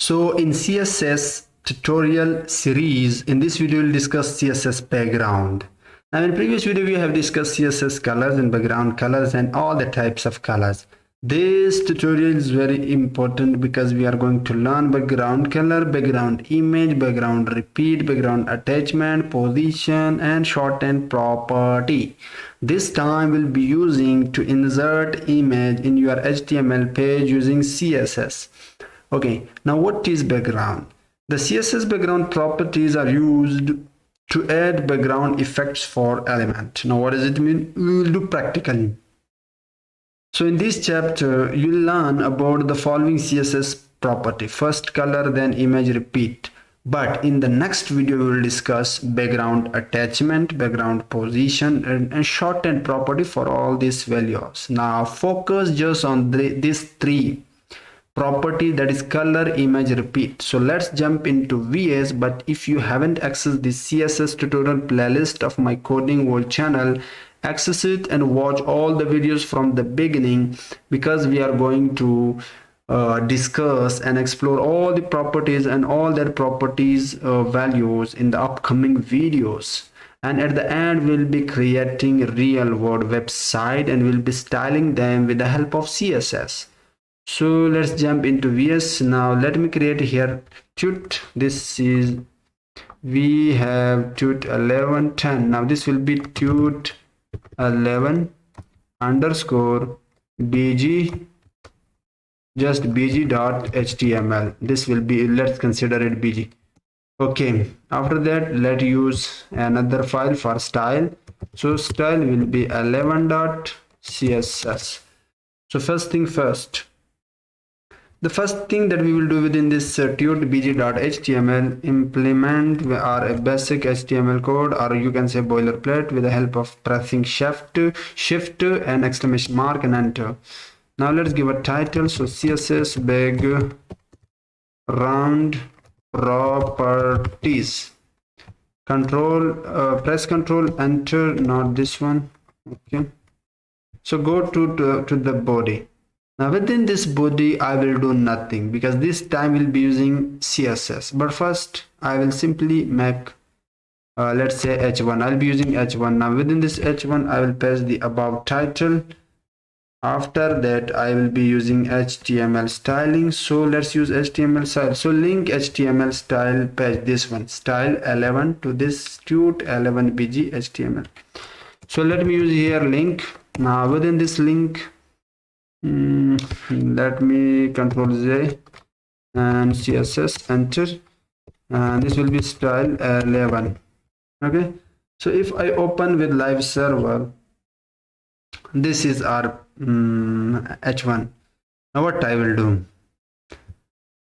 So in CSS tutorial series, in this video we'll discuss CSS background. Now in previous video we have discussed CSS colors and background colors and all the types of colors. This tutorial is very important because we are going to learn background color, background image, background repeat, background attachment, position and shorten property. This time we'll be using to insert image in your HTML page using CSS. Okay, now what is background? The CSS background properties are used to add background effects for element. Now what does it mean? We will do practically. So in this chapter, you'll learn about the following CSS property. First color, then image repeat. But in the next video, we will discuss background attachment, background position, and shorten property for all these values. Now focus just on these three property, that is color, image, repeat. So let's jump into VS. But if you haven't accessed the CSS tutorial playlist of my coding world channel, access it and watch all the videos from the beginning, because we are going to discuss and explore all the properties and all their properties values in the upcoming videos. And at the end we'll be creating a real world website and we'll be styling them with the help of CSS. So let's jump into VS. Now let me create here tut. This is, we have tut 1110. Now this will be tut 11 underscore bg, just bg.html. This will be, let's consider it bg. Okay, after that let's use another file for style. So style will be 11.css. so first thing first, the first thing that we will do within this tut bg.html, implement a basic HTML code, or you can say boilerplate, with the help of pressing shift and exclamation mark and enter. Now let's give a title. So CSS background properties. Press control enter, not this one. Okay, so go to the body. Now within this body I will do nothing, because this time we'll be using CSS. But first I will simply make let's say h1. I'll be using h1. Now within this h1 I will paste the above title. After that I will be using HTML styling. So let's use HTML style. So link HTML style page, this one, style 11 to this tut 11 bg HTML. So let me use here link. Now within this link, let me control Z and CSS enter, and this will be style 11. Okay, so if I open with live server, this is our h1. Now what I will do,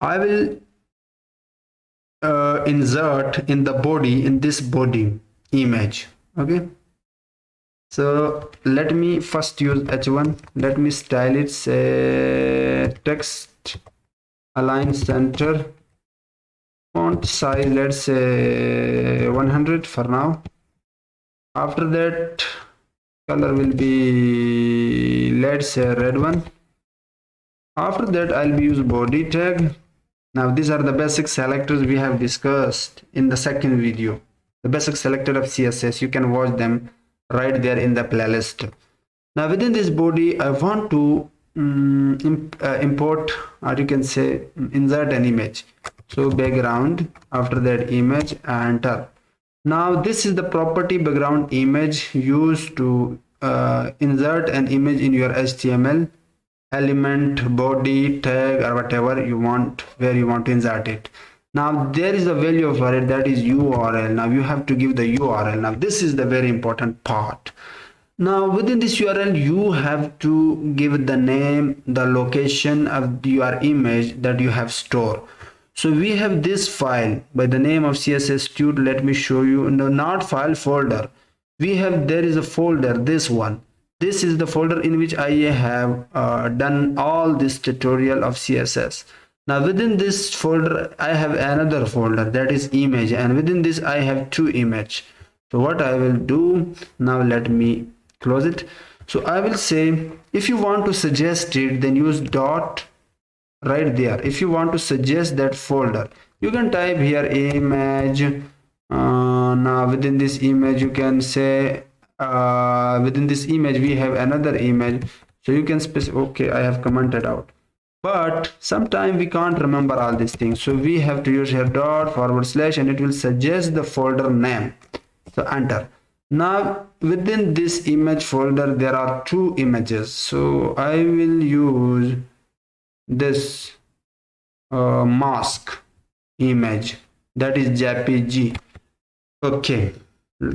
I will insert in the body, in this body image. Okay, so let me first use h1. Let me style it, say text align center, font size let's say 100 for now. After that color will be, let's say, red one. After that I'll be use body tag. Now these are the basic selectors we have discussed in the second video, the basic selector of CSS. You can watch them right there in the playlist. Now within this body I want to import, or you can say insert an image. So background, after that image, enter. Now this is the property background image used to insert an image in your HTML element, body, tag, or whatever you want, where you want to insert it. Now there is a value for it, that is URL. Now you have to give the URL. Now this is the very important part. Now within this URL you have to give the name, the location of your image that you have stored. So we have this file by the name of CSS tut. Let me show you. No, not file, folder. We have, there is a folder, this one. This is the folder in which I have done all this tutorial of CSS. Now within this folder I have another folder, that is image, and within this I have two image. So what I will do now, let me close it. So I will say, if you want to suggest it, then use dot right there. If you want to suggest that folder, you can type here image. Now within this image you can say within this image we have another image, so you can specify. Okay, I have commented out, but sometimes we can't remember all these things, so we have to use here dot forward slash and it will suggest the folder name. So enter. Now within this image folder there are two images, so I will use this mask image, that is jpg. Okay,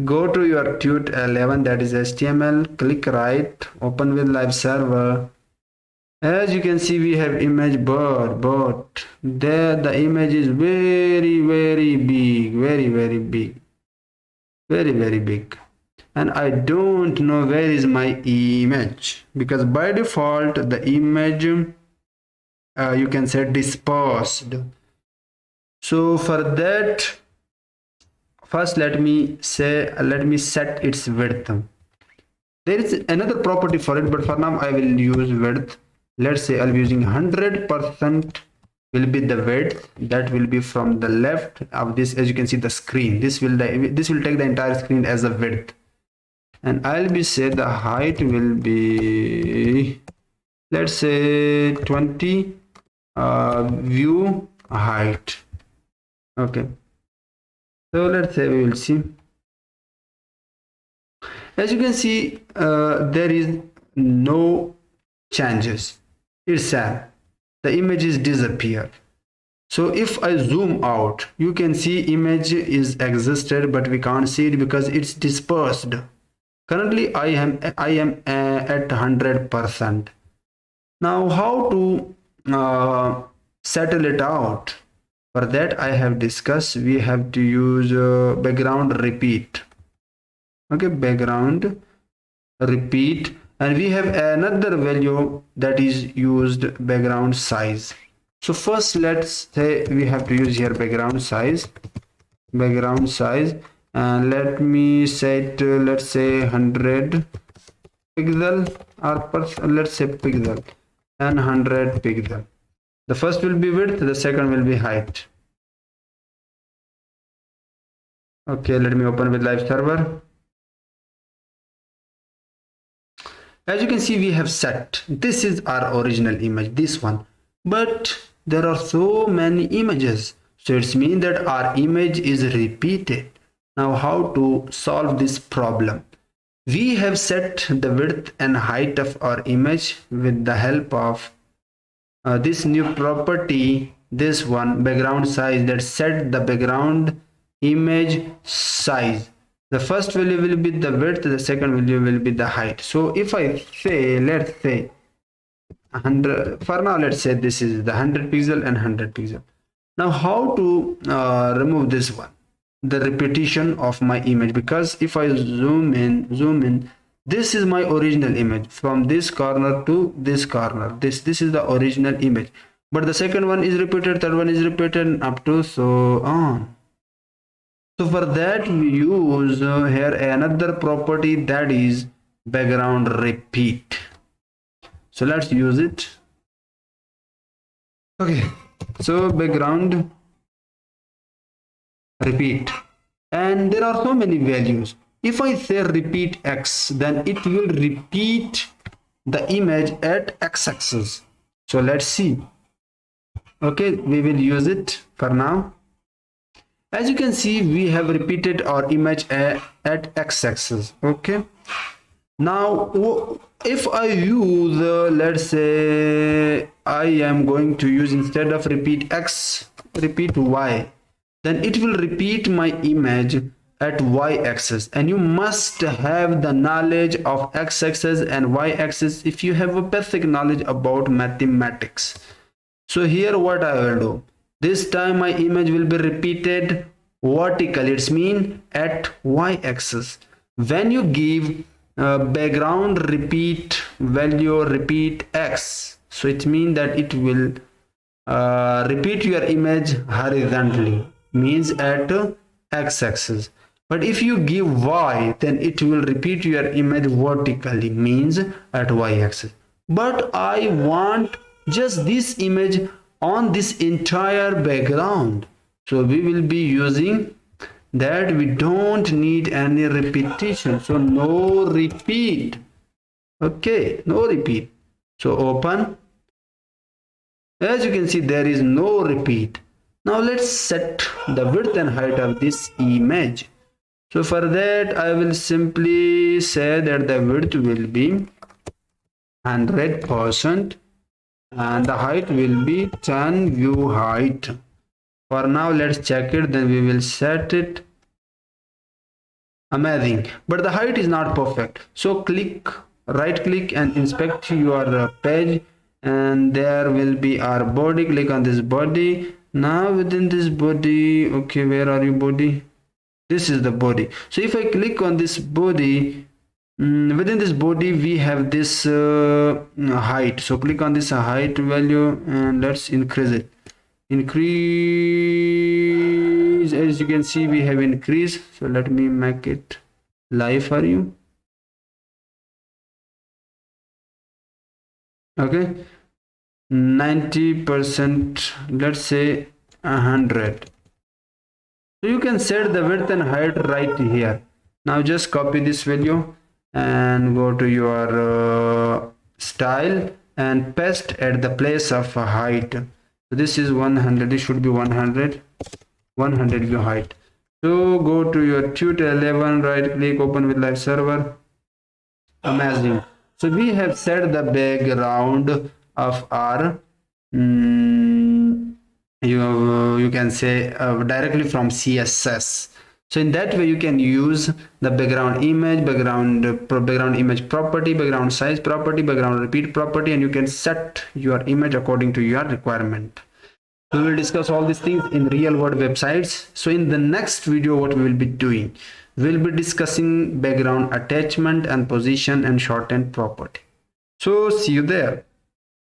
go to your tut 11, that is html, click right, open with live server. As you can see we have image bird, but there the image is very big, very big, very big, and I don't know where is my image, because by default the image you can say dispersed. So for that, first let me set its width. There is another property for it, but for now I will use width. Let's say I'll be using 100% will be the width, that will be from the left of this. As you can see the screen, this will take the entire screen as a width, and I'll be say the height will be, let's say 20 view height. Okay, so let's say we will see. As you can see there is no changes, it's sad, the images disappear. So if I zoom out, you can see image is existed, but we can't see it because it's dispersed. Currently I am at 100%. Now how to settle it out? For that I have discussed, we have to use background repeat. Okay, background repeat, and we have another value that is used background size. So first let's say we have to use here background size, and let me set let's say 100 pixel, or let's say pixel, and 100 pixel. The first will be width, the second will be height. Okay, let me open with live server. As you can see we have set, this is our original image, this one, but there are so many images, so it's mean that our image is repeated. Now how to solve this problem? We have set the width and height of our image with the help of this new property, this one background size, that set the background image size. The first value will be the width, the second value will be the height. So if I say, let's say 100, for now let's say this is the 100 pixel and 100 pixel. Now how to remove this one, the repetition of my image? Because if I zoom in, this is my original image, from this corner to this corner, this is the original image, but the second one is repeated, third one is repeated, up to so on. So for that we use here another property, that is background repeat. So let's use it. Okay, so background repeat, and there are so many values. If I say repeat x, then it will repeat the image at x-axis. So let's see. Okay, we will use it for now. As you can see we have repeated our image at x-axis. Okay, now if I use let's say I am going to use, instead of repeat x, repeat y, then it will repeat my image at y-axis, and you must have the knowledge of x-axis and y-axis if you have a basic knowledge about mathematics. So here what I will do, this time my image will be repeated vertically, it's mean at y-axis. When you give background repeat value repeat x, so it means that it will repeat your image horizontally, means at x-axis. But if you give y, then it will repeat your image vertically, means at y-axis. But I want just this image on this entire background. So we will be using that. We don't need any repetition, so no repeat. Okay, no repeat. So open. As you can see, there is no repeat. Now let's set the width and height of this image. So for that, I will simply say that the width will be 100% and the height will be 10 view height. For now, let's check it, then we will set it. Amazing, but the height is not perfect. So right click and inspect your page, and there will be our body. Click on this body. Now within this body, okay, where are you, body? This is the body. So if I click on this body, within this body we have this height. So click on this height value and let's increase it. Increase. As you can see, we have increased. So let me make it live for you. Okay, 90%, let's say 100. So you can set the width and height right here. Now just copy this value and go to your style and paste at the place of height. So this is 100. This should be 100 view height. So go to your tutor 11, right click, open with live server. Amazing. So we have set the background of our you can say directly from CSS. So in that way you can use the background image, background image property, background size property, background repeat property, and you can set your image according to your requirement. We will discuss all these things in real world websites. So in the next video, what we will be doing, we'll be discussing background attachment and position and shorten property. So see you there.